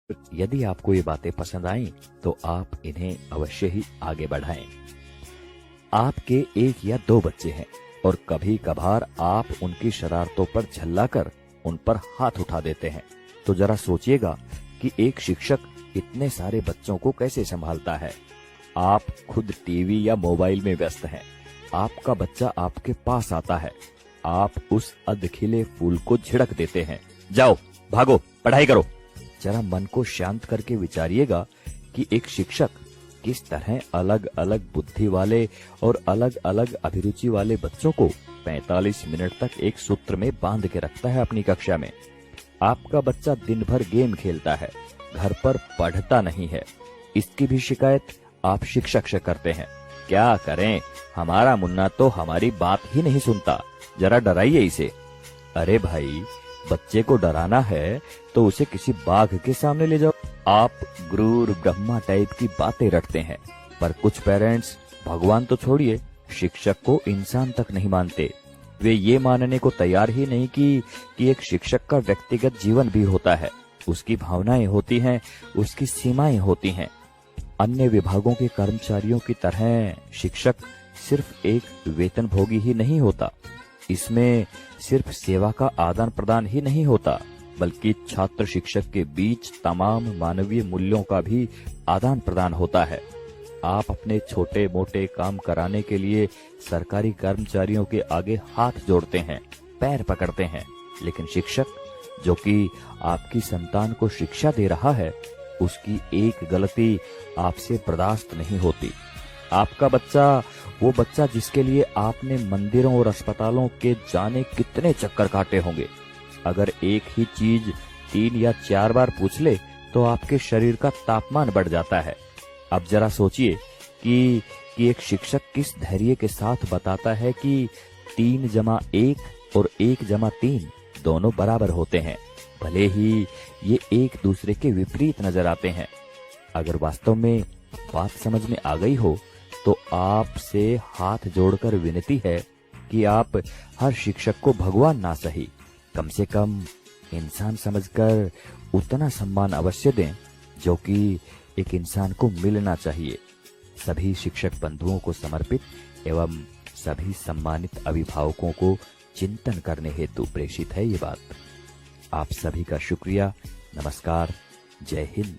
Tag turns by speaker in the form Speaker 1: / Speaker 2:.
Speaker 1: यदि आपको ये बातें पसंद आईं, तो आप इन्हें अवश्य ही आगे बढ़ाएं। आपके 1 या 2 बच्चे हैं और कभी कभार आप उनकी शरारतों पर झल्लाकर उन पर हाथ उठा देते हैं, तो जरा सोचिएगा कि एक शिक्षक इतने सारे बच्चों को कैसे संभालता है। आप खुद टीवी या मोबाइल में व्यस्त हैं, आपका बच्चा आपके पास आता है, आप उस अधखिले फूल को झिड़क देते हैं, जाओ भागो पढ़ाई करो। जरा मन को शांत करके विचारिएगा कि एक शिक्षक किस तरह अलग अलग बुद्धि वाले और अलग अलग अभिरुचि वाले बच्चों को 45 मिनट तक एक सूत्र में बांध के रखता है अपनी कक्षा में। आपका बच्चा दिन भर गेम खेलता है, घर पर पढ़ता नहीं है, इसकी भी शिकायत आप शिक्षक से करते हैं। क्या करें, हमारा मुन्ना तो हमारी बात ही नहीं सुनता, जरा डराइए इसे। अरे भाई, बच्चे को डराना है तो उसे किसी बाघ के सामने ले जाओ। आप गुरूर ब्रह्मा टाइप की बातें रटते हैं, पर कुछ पेरेंट्स भगवान तो छोड़िए, शिक्षक को इंसान तक नहीं मानते। वे ये मानने को तैयार ही नहीं कि एक शिक्षक का व्यक्तिगत जीवन भी होता है, उसकी भावनाएं होती हैं, उसकी सीमाएं होती हैं। अन्य विभागों के कर्मचारियों की तरह शिक्षक सिर्फ एक वेतनभोगी ही नहीं होता, इसमें सिर्फ सेवा का आदान प्रदान ही नहीं होता, बल्कि छात्र शिक्षक के बीच तमाम मानवीय मूल्यों का भी आदान प्रदान होता है। आप अपने छोटे मोटे काम कराने के लिए सरकारी कर्मचारियों के आगे हाथ जोड़ते हैं, पैर पकड़ते हैं, लेकिन शिक्षक जो कि आपकी संतान को शिक्षा दे रहा है, उसकी एक गलती आपसे बर्दाश्त नहीं होती। आपका बच्चा, वो बच्चा जिसके लिए आपने मंदिरों और अस्पतालों के जाने कितने चक्कर काटे होंगे, अगर एक ही चीज 3 या 4 बार पूछ ले तो आपके शरीर का तापमान बढ़ जाता है। अब जरा सोचिए कि एक शिक्षक किस धैर्य के साथ बताता है कि 3 जमा 1 और 1 जमा 3 दोनों बराबर होते हैं, भले ही ये एक दूसरे के विपरीत नजर आते हैं। अगर वास्तव में बात समझ में आ गई हो तो आपसे हाथ जोड़कर विनती है कि आप हर शिक्षक को भगवान ना सही, कम से कम इंसान समझकर उतना सम्मान अवश्य दें जो कि एक इंसान को मिलना चाहिए। सभी शिक्षक बंधुओं को समर्पित एवं सभी सम्मानित अभिभावकों को चिंतन करने हेतु प्रेषित है ये बात। आप सभी का शुक्रिया। नमस्कार। जय हिंद।